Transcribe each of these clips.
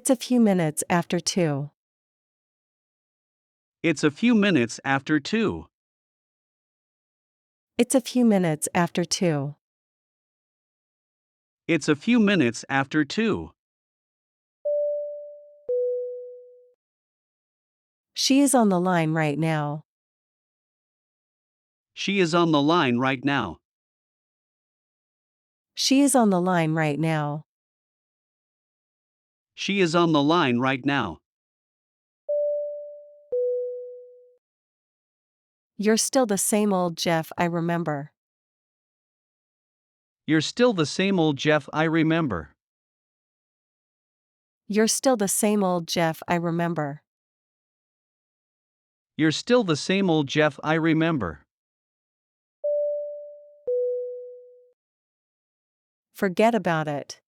It's a few minutes after 2. It's a few minutes after 2. It's a few minutes after 2. It's a few minutes after 2. She is on the line right now. She is on the line right now. She is on the line right now. She is on the line right now. You're still the same old Jeff I remember. You're still the same old Jeff I remember. You're still the same old Jeff I remember. You're still the same old Jeff I remember. Forget about it.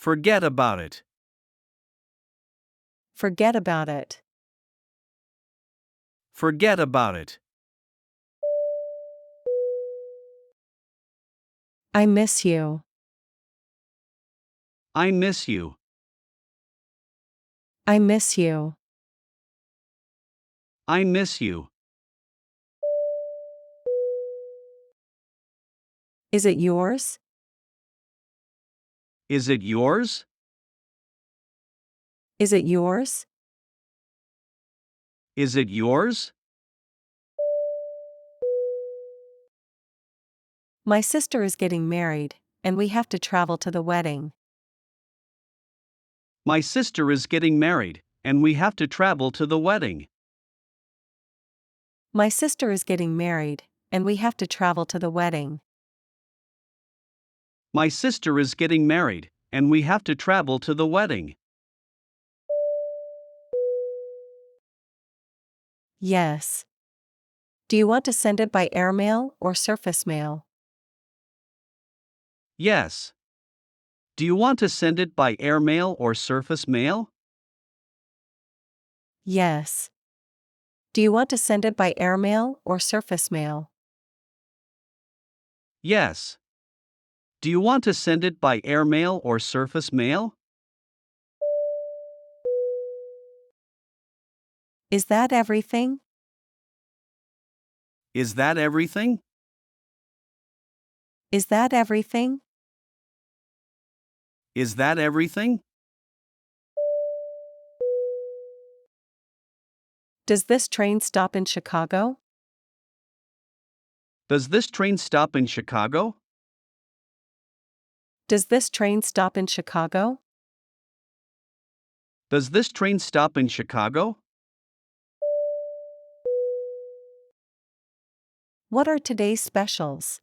Forget about it. Forget about it. Forget about it. I miss you. I miss you. I miss you. I miss you. Is it yours? Is it yours? Is it yours? Is it yours? My sister is getting married, and we have to travel to the wedding. My sister is getting married, and we have to travel to the wedding. My sister is getting married, and we have to travel to the wedding. My sister is getting married, and we have to travel to the wedding. Yes. Do you want to send it by airmail or surface mail? Yes. Do you want to send it by airmail or surface mail? Yes. Do you want to send it by airmail or surface mail? Yes. Do you want to send it by airmail or surface mail? Is that everything? Is that everything? Is that everything? Is that everything? Does this train stop in Chicago? Does this train stop in Chicago? Does this train stop in Chicago? Does this train stop in Chicago? What are today's specials?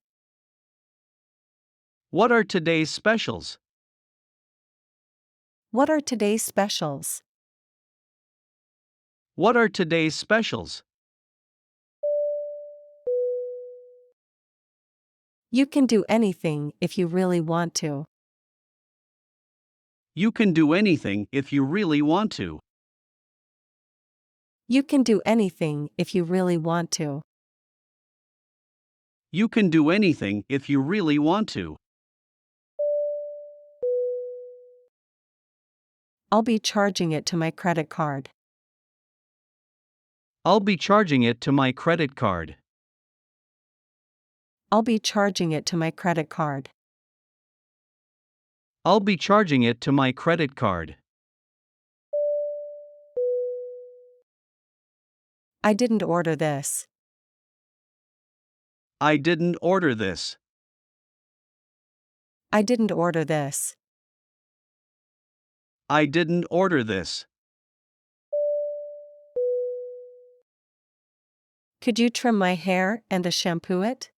What are today's specials? What are today's specials? What are today's specials? You can do anything if you really want to. You can do anything if you really want to. You can do anything if you really want to. You can do anything if you really want to. I'll be charging it to my credit card. I'll be charging it to my credit card. I'll be charging it to my credit card. I'll be charging it to my credit card. I didn't order this. I didn't order this. I didn't order this. I didn't order this. Could you trim my hair and shampoo it?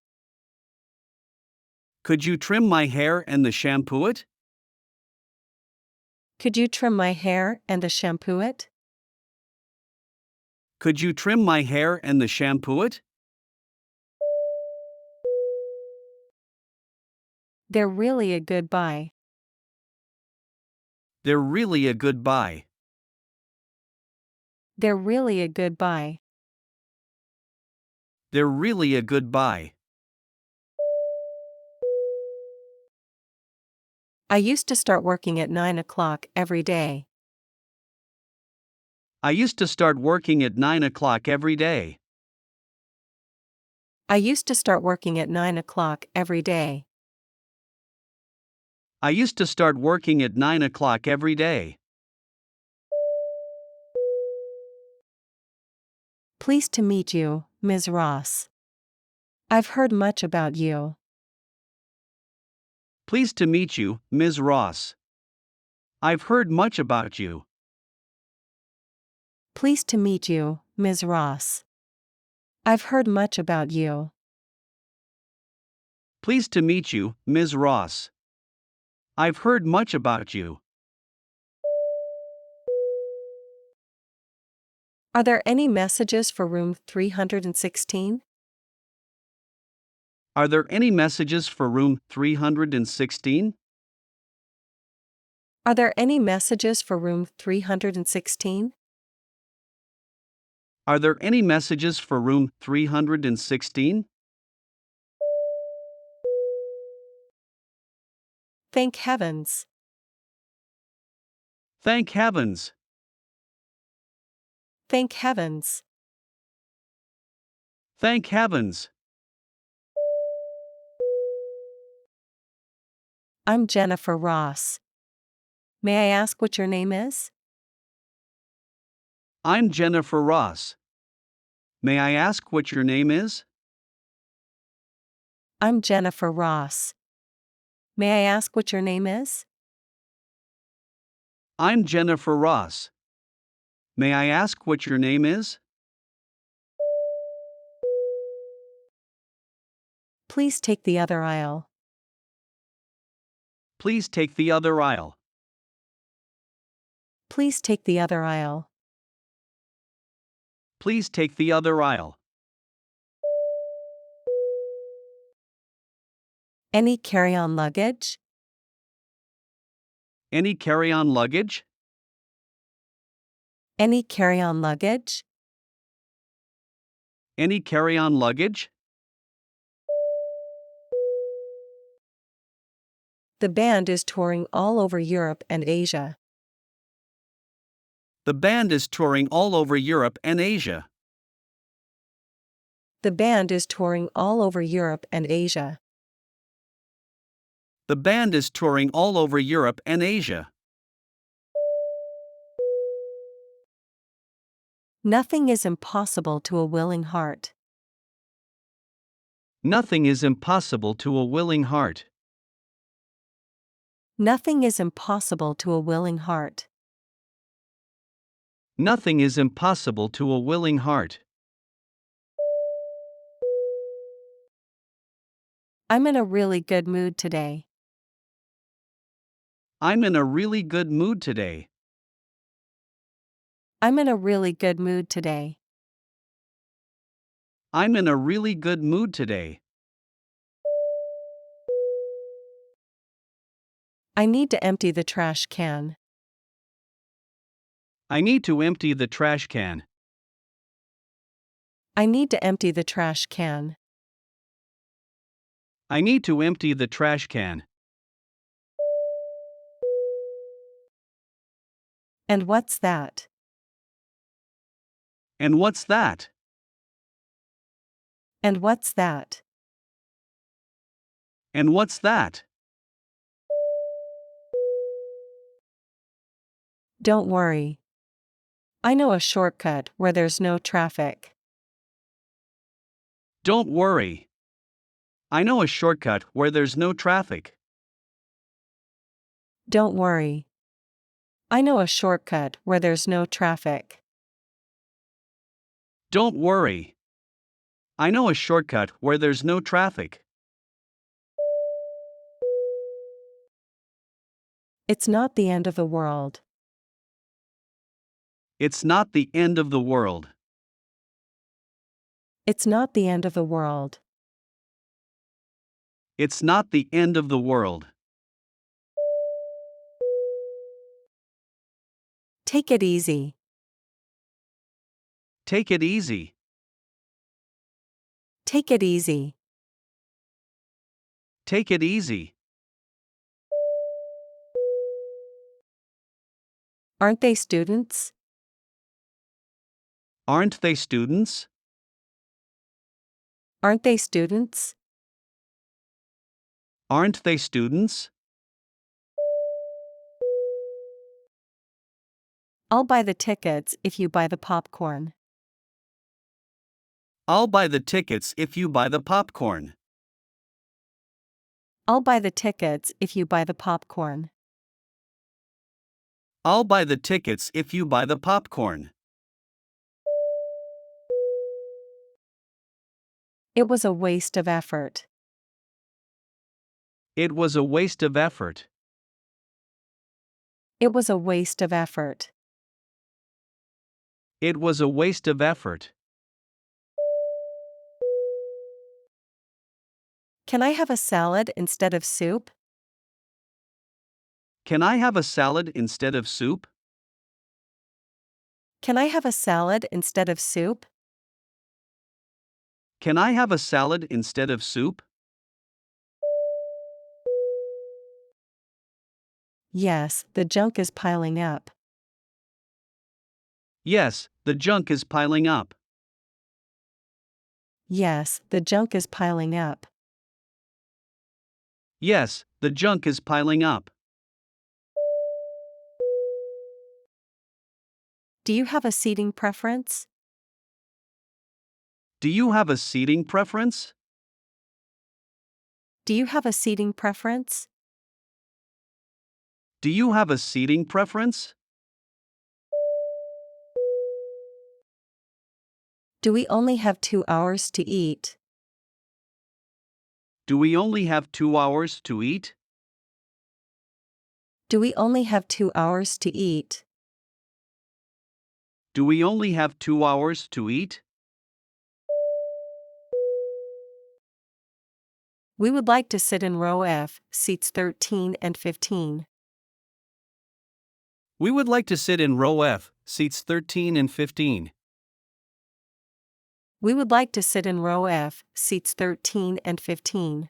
Could you trim my hair and shampoo it? Could you trim my hair and shampoo it? Could you trim my hair and shampoo it? They're really a good buy. They're really a good buy. They're really a good buy. They're really a good buy. I used to start working at 9 o'clock every day. I used to start working at 9 o'clock every day. I used to start working at 9 o'clock every day. I used to start working at 9 o'clock every day. Pleased to meet you, Ms. Ross. I've heard much about you. Pleased to meet you, Ms. Ross. I've heard much about you. Pleased to meet you, Ms. Ross. I've heard much about you. Pleased to meet you, Ms. Ross. I've heard much about you. Are there any messages for room 316? Are there any messages for room 316? Are there any messages for room 316? Are there any messages for room 316? Thank heavens. Thank heavens. Thank heavens. Thank heavens. I'm Jennifer Ross. May I ask what your name is? I'm Jennifer Ross. May I ask what your name is? I'm Jennifer Ross. May I ask what your name is? I'm Jennifer Ross. May I ask what your name is? Please take the other aisle. Please take the other aisle. Please take the other aisle. Please take the other aisle. Any carry-on luggage? Any carry-on luggage? Any carry-on luggage? Any carry-on luggage? The band is touring all over Europe and Asia. The band is touring all over Europe and Asia. The band is touring all over Europe and Asia. The band is touring all over Europe and Asia. Nothing is impossible to a willing heart. Nothing is impossible to a willing heart. Nothing is impossible to a willing heart. Nothing is impossible to a willing heart. I'm in a really good mood today. I'm in a really good mood today. I'm in a really good mood today. I'm in a really good mood today. I need to empty the trash can. I need to empty the trash can. I need to empty the trash can. I need to empty the trash can. And what's that? And what's that? And what's that? And what's that? Don't worry. I know a shortcut where there's no traffic. Don't worry. I know a shortcut where there's no traffic. Don't worry. I know a shortcut where there's no traffic. Don't worry. I know a shortcut where there's no traffic. It's not the end of the world. It's not the end of the world. It's not the end of the world. It's not the end of the world. Take it easy. Take it easy. Take it easy. Take it easy. Aren't they students? Aren't they students? Aren't they students? Aren't they students? I'll buy the tickets if you buy the popcorn. I'll buy the tickets if you buy the popcorn. I'll buy the tickets if you buy the popcorn. I'll buy the tickets if you buy the popcorn. It was a waste of effort. It was a waste of effort. It was a waste of effort. It was a waste of effort. Can I have a salad instead of soup? Can I have a salad instead of soup? Can I have a salad instead of soup? Can I have a salad instead of soup? Yes, the junk is piling up. Yes, the junk is piling up. Yes, the junk is piling up. Yes, the junk is piling up. Do you have a seating preference? Do you have a seating preference? Do you have a seating preference? Do you have a seating preference? Do we only have 2 hours to eat? Do we only have 2 hours to eat? Do we only have 2 hours to eat? Do we only have 2 hours to eat? We would like to sit in row F, seats 13 and 15. We would like to sit in row F, seats 13 and 15. We would like to sit in row F, seats 13 and 15.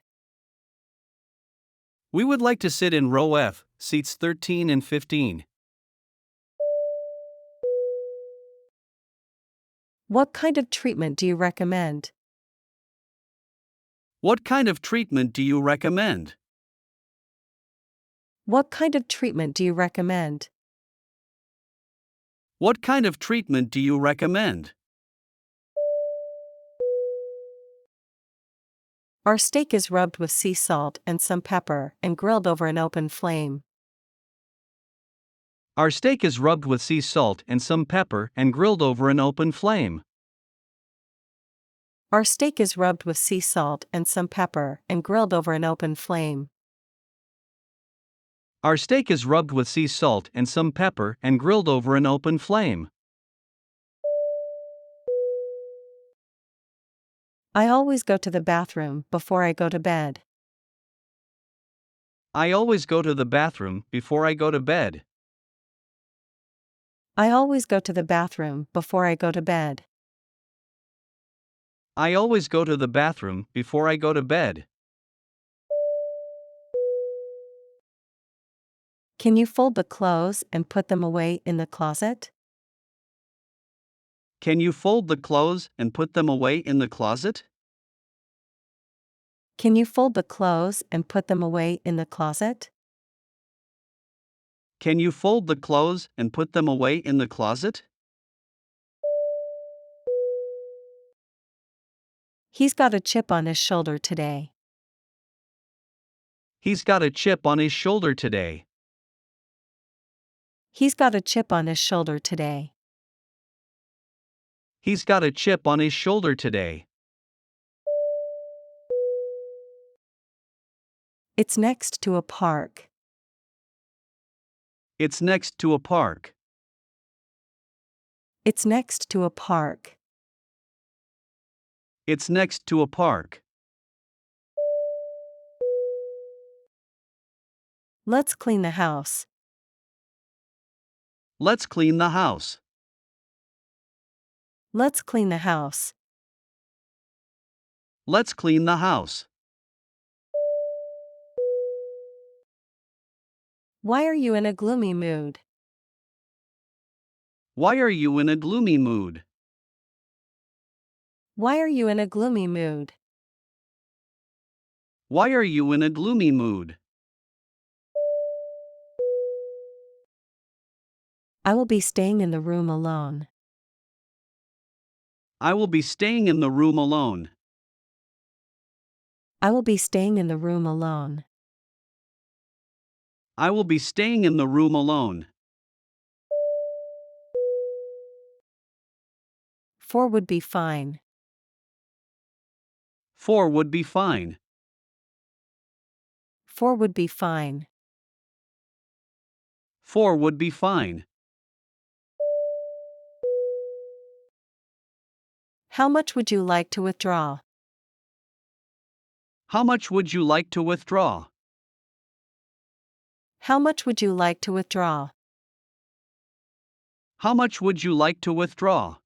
We would like to sit in row F, seats 13 and 15. What kind of treatment do you recommend? What kind of treatment do you recommend? What kind of treatment do you recommend? What kind of treatment do you recommend? Our steak is rubbed with sea salt and some pepper and grilled over an open flame. Our steak is rubbed with sea salt and some pepper and grilled over an open flame. Our steak is rubbed with sea salt and some pepper and grilled over an open flame. Our steak is rubbed with sea salt and some pepper and grilled over an open flame. I always go to the bathroom before I go to bed. I always go to the bathroom before I go to bed. I always go to the bathroom before I go to bed. I always go to the bathroom before I go to bed. Can you fold the clothes and put them away in the closet? Can you fold the clothes and put them away in the closet? Can you fold the clothes and put them away in the closet? Can you fold the clothes and put them away in the closet? He's got a chip on his shoulder today. He's got a chip on his shoulder today. He's got a chip on his shoulder today. He's got a chip on his shoulder today. It's next to a park. It's next to a park. It's next to a park. It's next to a park. Let's clean the house. Let's clean the house. Let's clean the house. Let's clean the house. Why are you in a gloomy mood? Why are you in a gloomy mood? Why are you in a gloomy mood? Why are you in a gloomy mood? I will be staying in the room alone. I will be staying in the room alone. I will be staying in the room alone. I will be staying in the room alone. 4 would be fine. 4 would be fine. 4 would be fine. 4 would be fine. How much would you like to withdraw? How much would you like to withdraw? How much would you like to withdraw? How much would you like to withdraw?